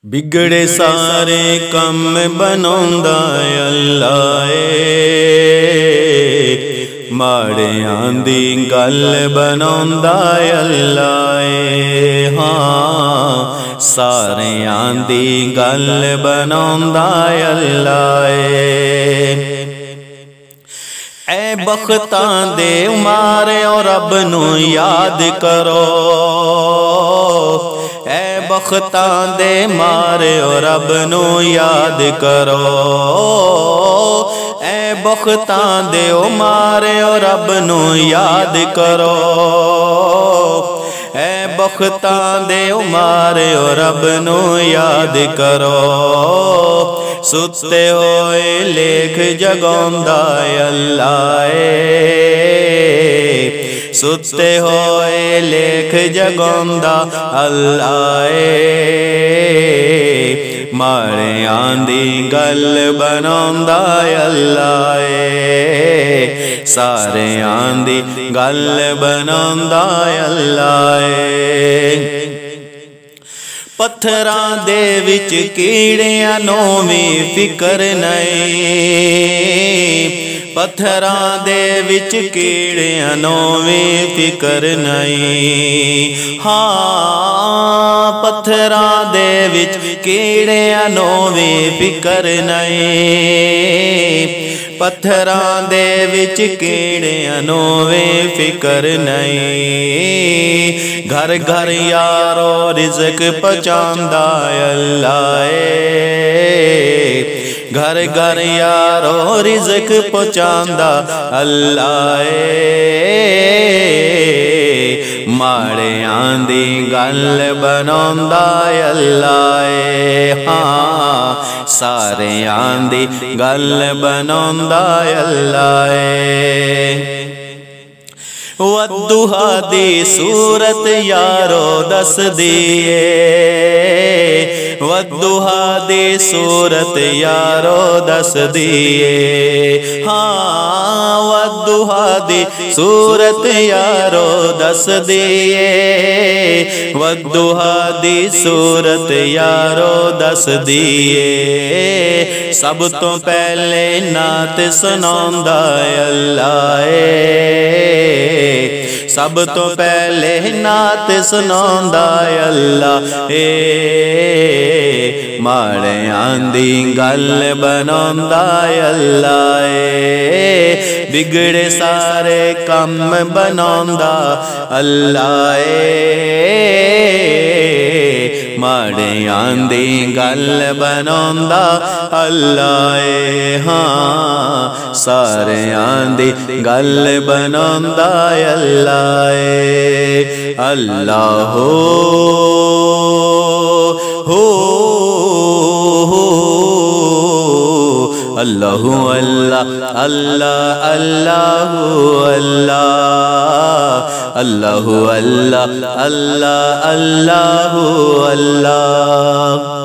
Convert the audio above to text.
बिगड़े सारे कम बनांदा अल्लाह माड़ियां दी गल बनांदा अल्लाह हाँ सारियां दी गल बनांदा अल्लाह ऐ बख्तां दे मारे और रब नू याद करो ऐ बख्तां दे मारे और रब नू याद करो ऐ बख्तां दे मारे और रब नू याद करो ऐ बख्तां दे मारे और रब नू याद करो सुते होए लेख जगांदा अल्लाह सुते होए लेख जगांदा अल्लाह माड़ियां दी गल बनांदा अल्लाह सारियां दी गल बनांदा अल्लाह पत्थरां दे विच कीड़ियां नूं वी फिकर नहीं पत्थरां दे विच कीड़ियां नूं वी फिकर नहीं हाँ पत्थरां दे विच कीड़ियां नूं वी फिकर नहीं पत्थरां दे विच कीड़ियां नूं वी फिकर नहीं घर घर यारो रिज़्क पहुंचांदा अल्लाह घर घर यारो रिज़्क पहुंचांदा अल्लाह माड़ियां दी गल बनांदा अल्लाह हाँ सारियां दी गल बनांदा अल्लाह वद्दुहा दी सूरत यारो दस दिए वद्दुहा दी सूरत यारो दस दिए हाँ वद्दुहा दी सूरत यारो दस दिए वद्दुहा दी सूरत यारो दस दिए सब तो पहले नात सुनांदा अल्लाह सब तो पहले नात सुनांदा अल्लाह माड़ियां दी गल बनांदा अल्लाह बिगड़े सारे कम बनांदा अल्लाह माड़ियां दी गल बनांदा अल्लाह हाँ सारियां दी गल बनांदा अल्लाह अल्लाह हो अल्लाह अल्लाह अल्लाह अल्लाह अल्लाह अल्लाह अल्लाह अल्लाह अल्लाह